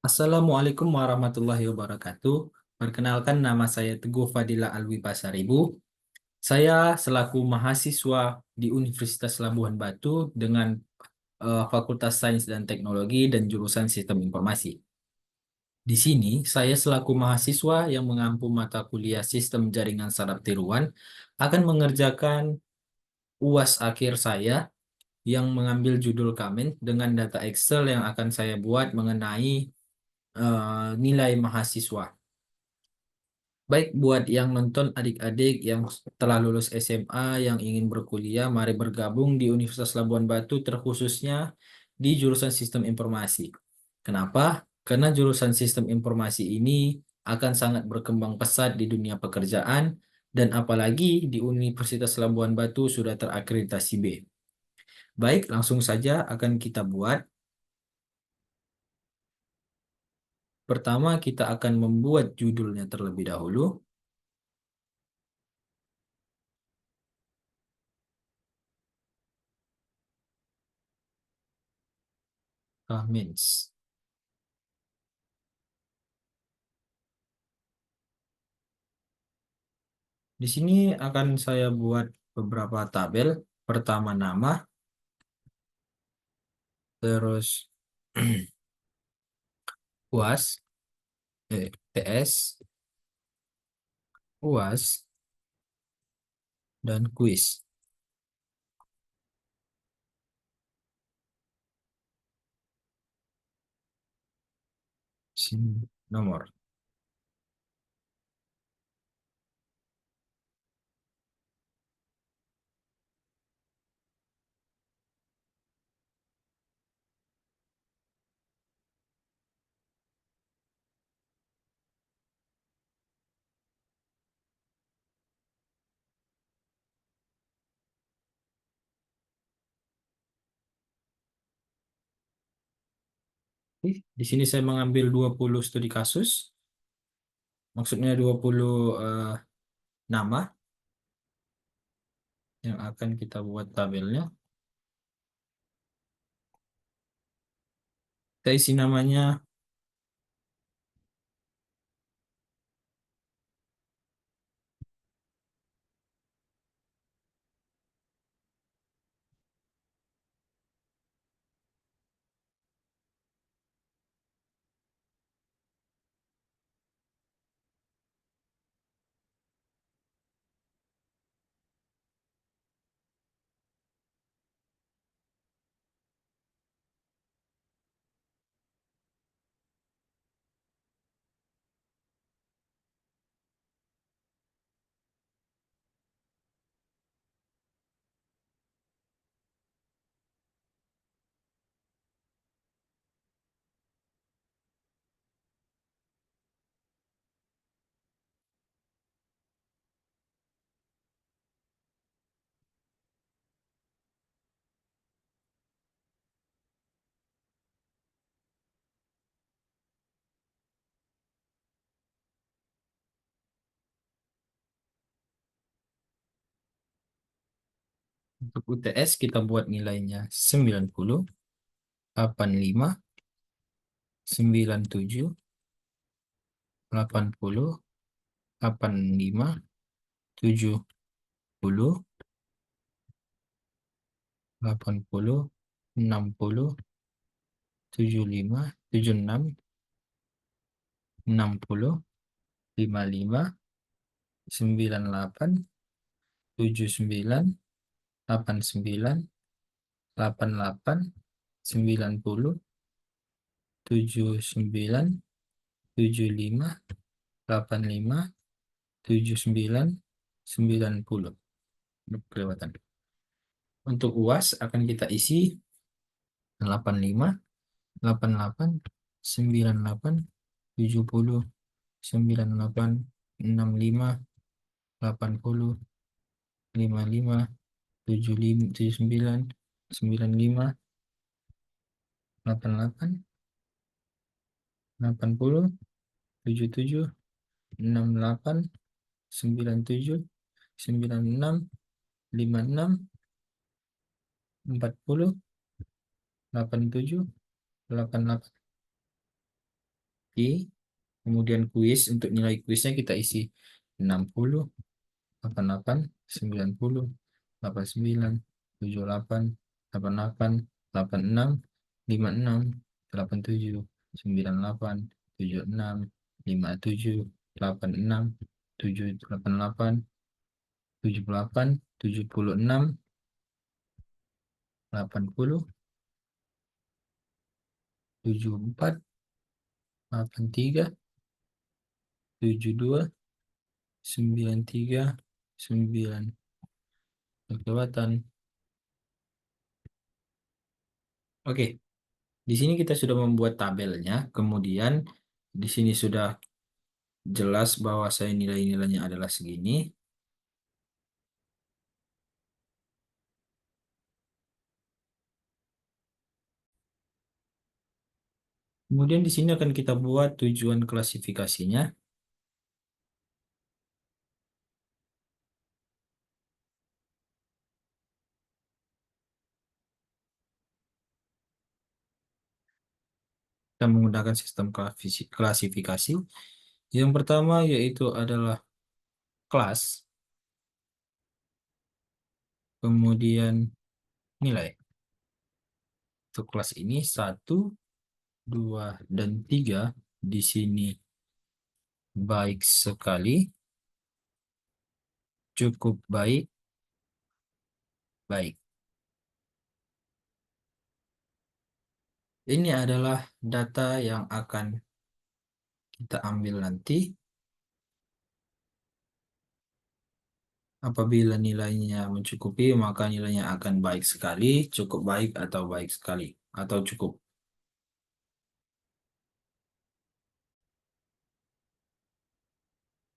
Assalamualaikum warahmatullahi wabarakatuh. Perkenalkan nama saya Teguh Fadila Alwi Pasaribu. Saya selaku mahasiswa di Universitas Labuhan Batu dengan Fakultas Sains dan Teknologi dan jurusan Sistem Informasi. Di sini, saya selaku mahasiswa yang mengampu mata kuliah Sistem Jaringan Saraf Tiruan akan mengerjakan UAS akhir saya yang mengambil judul Kamen dengan data Excel yang akan saya buat mengenai nilai mahasiswa. Baik buat yang nonton adik-adik yang telah lulus SMA yang ingin berkuliah, mari bergabung di Universitas Labuan Batu terkhususnya di jurusan Sistem Informasi. Kenapa? Karena jurusan Sistem Informasi ini akan sangat berkembang pesat di dunia pekerjaan dan apalagi di Universitas Labuan Batu sudah terakreditasi B. Baik, langsung saja akan kita buat. Pertama, kita akan membuat judulnya terlebih dahulu. Comments. Di sini akan saya buat beberapa tabel. Pertama nama, terus UAS, TS, UAS, dan kuis. Sini nomor. Di sini saya mengambil 20 studi kasus, maksudnya 20 nama yang akan kita buat tabelnya. Kita isi namanya untuk UTS kita buat nilainya 90, 85, 97, 80, 85, 70, 80, 60, 75, 76, 60, 55, 98, 79, 89, 88, 90, 79, 75, 85, 79, 90. Kelewatan. Untuk UAS akan kita isi 85, 88, 98, 70, 98, 65, 80, 55, 75, 79, 95, 88, 80, 77, 68, 97, 96, 56, 40, 87, 88. Oke. Kemudian kuis, untuk nilai kuisnya kita isi 60, 88, 90, 89, 78, 88, 86, 56, 87, 98, 76, 57, 86, 788, 78, 76, 80, 74, 83, 72, 93, 9. Kelewatan. Oke, di sini kita sudah membuat tabelnya. Kemudian di sini sudah jelas bahwa saya nilai-nilainya adalah segini. Kemudian di sini akan kita buat tujuan klasifikasinya. Kita menggunakan sistem klasifikasi. Yang pertama yaitu adalah kelas, kemudian nilai. Untuk kelas ini 1, 2, dan 3 di sini baik sekali, cukup baik, baik. Ini adalah data yang akan kita ambil nanti. Apabila nilainya mencukupi, maka nilainya akan baik sekali, cukup baik, atau baik sekali, atau cukup.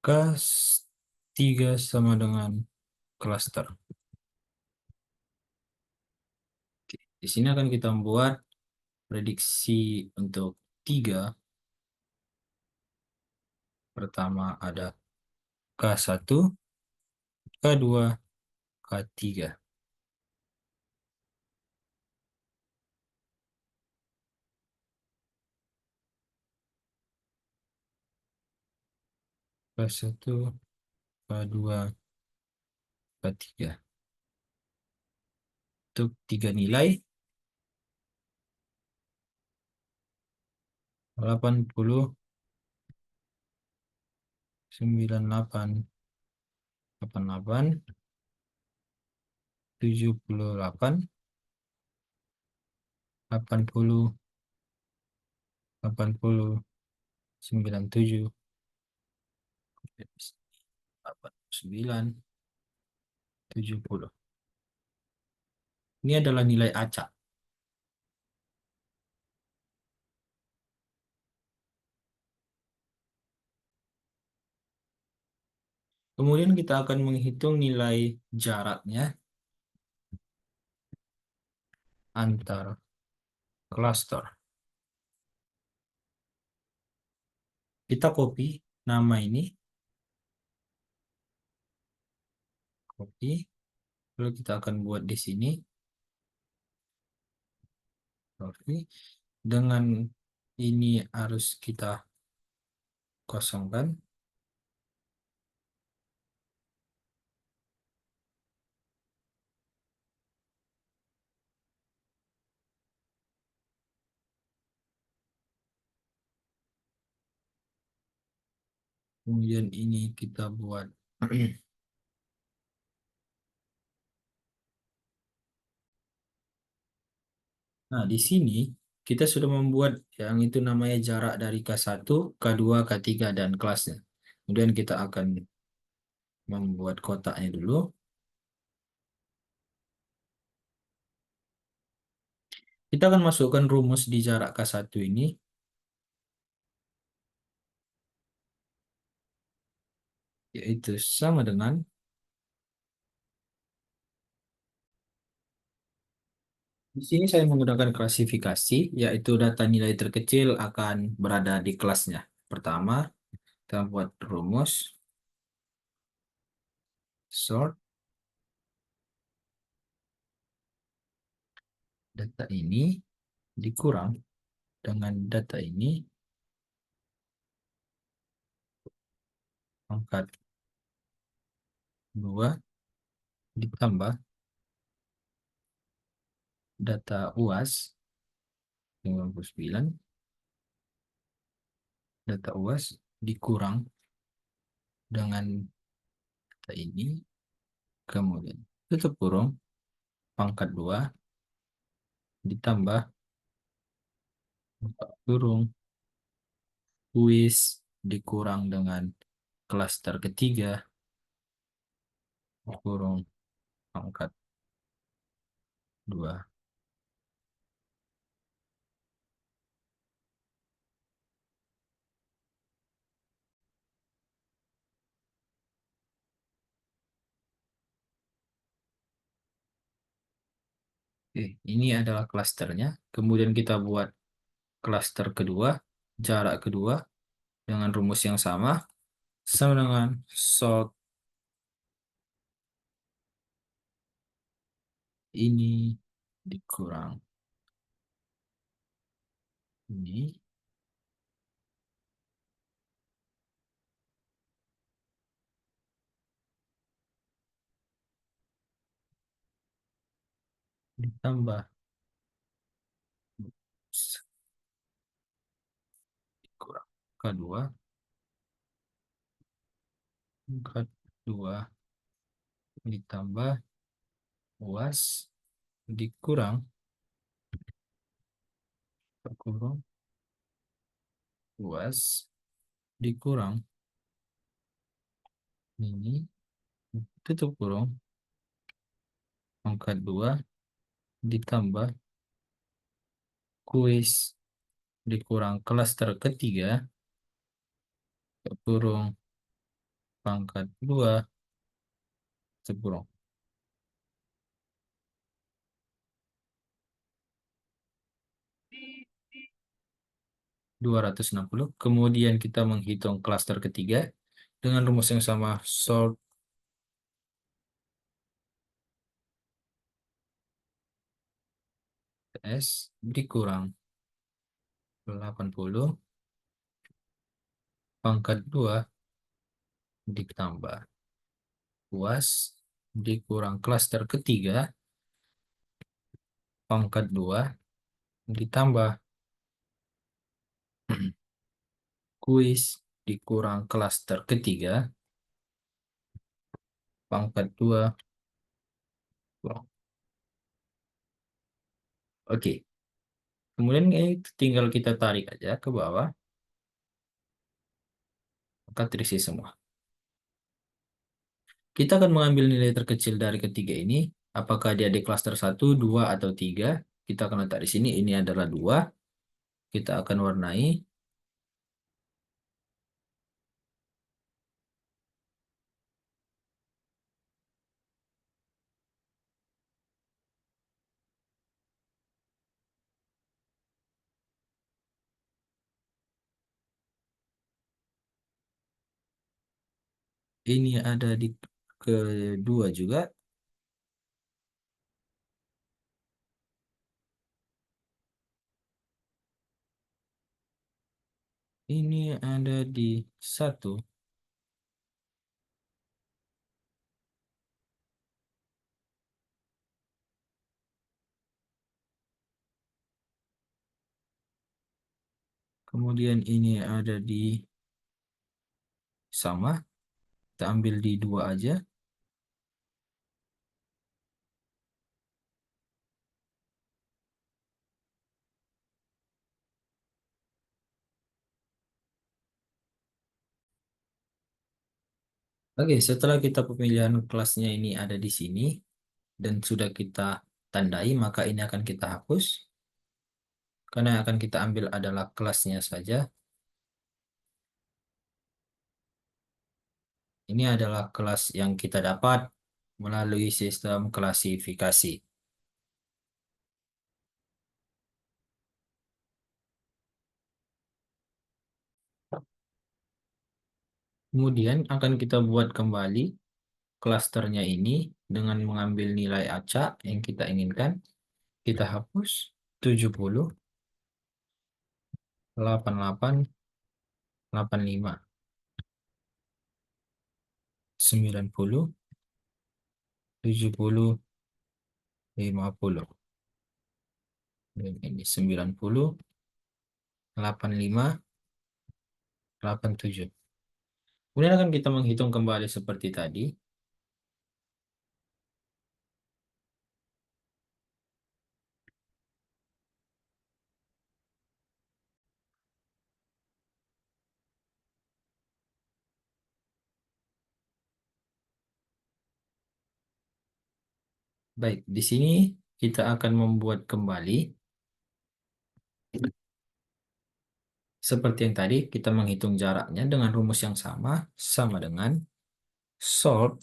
Kelas 3 sama dengan cluster. Di sini akan kita membuat prediksi untuk 3. Pertama ada K1, K2, K3. K1, K2, K3. Untuk 3 nilai, 80, 98, 88, 78, 80, 80, 97, 89, 70. Ini adalah nilai acak. Kemudian kita akan menghitung nilai jaraknya antar cluster. Kita copy nama ini, copy, lalu kita akan buat di sini, copy. Dengan ini harus kita kosongkan. Kemudian ini kita buat. Nah, di sini kita sudah membuat yang itu namanya jarak dari K1, K2, K3, dan kelasnya. Kemudian kita akan membuat kotaknya dulu. Kita akan masukkan rumus di jarak K1 ini. Yaitu sama dengan di sini saya menggunakan klasifikasi, yaitu data nilai terkecil akan berada di kelasnya. Pertama, kita buat rumus sort data ini dikurang dengan data ini pangkat 2 ditambah data UAS 59, data UAS dikurang dengan data ini, kemudian tutup kurung, pangkat 2 ditambah buka kurung, kuis dikurang dengan klaster ketiga, kurung pangkat 2. Oke, ini adalah klasternya. Kemudian kita buat klaster kedua, jarak kedua dengan rumus yang sama dengan sort ini dikurang ini ditambah dikurang kedua, pangkat 2 ditambah UAS dikurang kurung UAS dikurang ini tutup kurung pangkat 2 ditambah kuis dikurang klaster ketiga kurung pangkat 2 kurung 260. Kemudian kita menghitung klaster ketiga dengan rumus yang sama, sort S dikurang 80 pangkat 2 ditambah UAS dikurang klaster ketiga pangkat 2 ditambah kuis dikurang klaster ketiga pangkat 2 kurang. Oke, kemudian ini tinggal kita tarik aja ke bawah, maka terisi semua. Kita akan mengambil nilai terkecil dari ketiga ini, apakah dia di klaster 1, 2, atau 3. Kita akan letak di sini, ini adalah 2. Kita akan warnai. Ini ada di kedua juga. Ini ada di 1. Kemudian ini ada di sama. Kita ambil di 2 aja. Oke, setelah kita pemilihan kelasnya ini ada di sini dan sudah kita tandai, maka ini akan kita hapus. Karena yang akan kita ambil adalah kelasnya saja. Ini adalah kelas yang kita dapat melalui sistem klasifikasi. Kemudian akan kita buat kembali klasternya ini dengan mengambil nilai acak yang kita inginkan. Kita hapus 70, 88, 85. 90, 70, 50. Dan ini 90, 85, 87. Kemudian akan kita menghitung kembali seperti tadi. Baik, di sini kita akan membuat kembali. Seperti yang tadi, kita menghitung jaraknya dengan rumus yang sama, sama dengan solve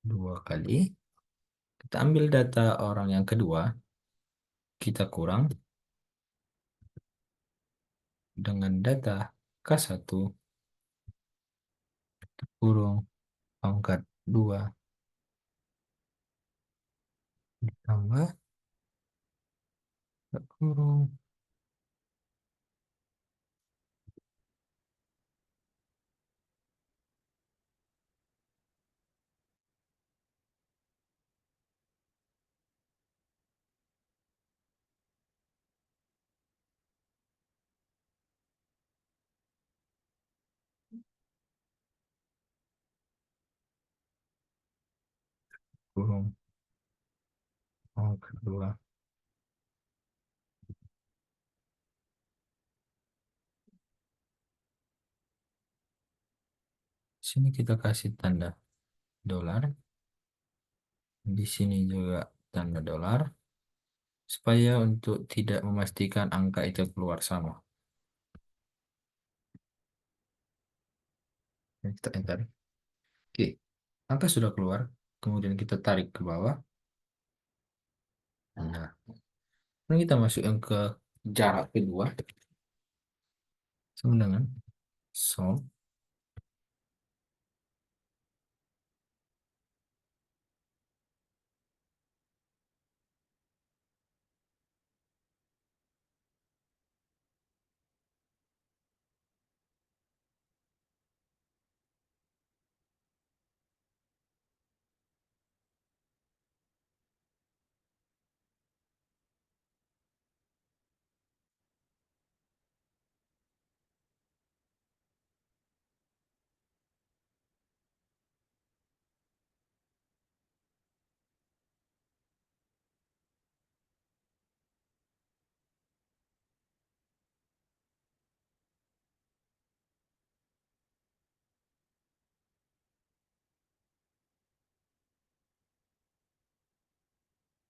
2 kali. Kita ambil data orang yang kedua, kita kurang dengan data K1 kurung pangkat 2 ditambah kurung kurung pangkat 2. Sini kita kasih tanda dolar. Di sini juga tanda dolar. Supaya untuk tidak memastikan angka itu keluar sama. Kita enter. Oke, angka sudah keluar. Kemudian kita tarik ke bawah. Nah, ini kita masukkan ke jarak kedua. Sama dengan solve.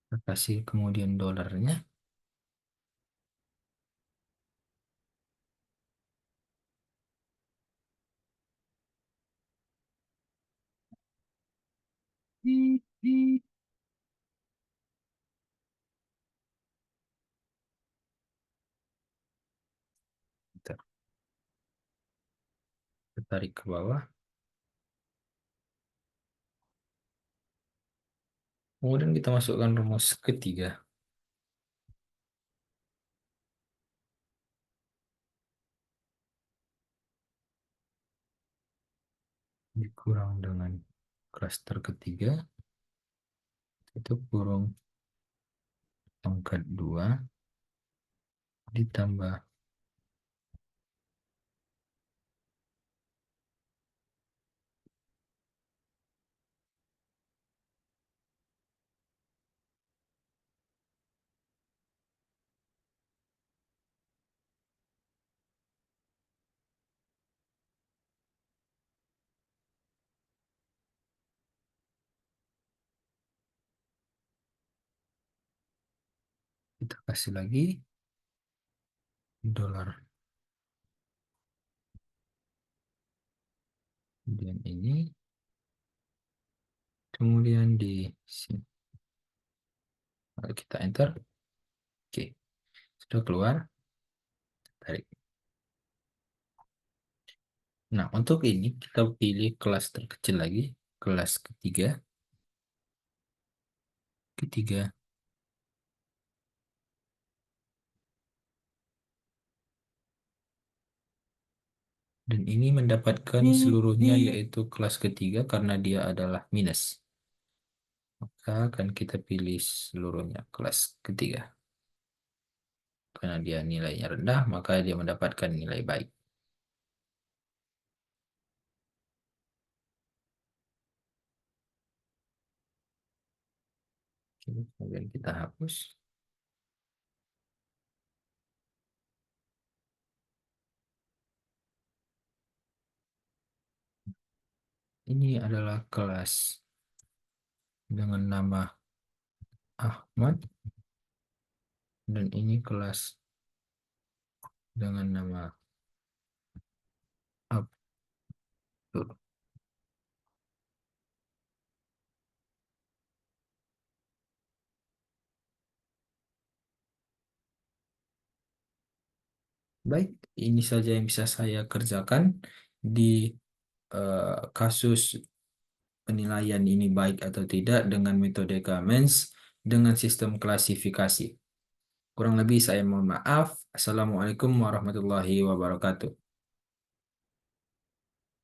Kita kasih kemudian dolarnya. Kita tarik ke bawah. Kemudian kita masukkan rumus ketiga. Dikurang dengan klaster ketiga. Itu kurung pangkat 2 ditambah kita kasih lagi dolar. Kemudian ini. Kemudian di sini. Lalu kita enter. Oke, sudah keluar. Tarik. Nah, untuk ini kita pilih kelas terkecil lagi. Kelas ketiga. Ketiga. Dan ini mendapatkan seluruhnya yaitu kelas ketiga karena dia adalah minus. Maka akan kita pilih seluruhnya kelas ketiga. Karena dia nilainya rendah, maka dia mendapatkan nilai baik. Kemudian kita hapus. Ini adalah kelas dengan nama Ahmad. Dan ini kelas dengan nama Abdul. Baik, ini saja yang bisa saya kerjakan di kasus penilaian ini baik atau tidak dengan metode Gamens dengan sistem klasifikasi. Kurang lebih saya mohon maaf. Assalamualaikum warahmatullahi wabarakatuh.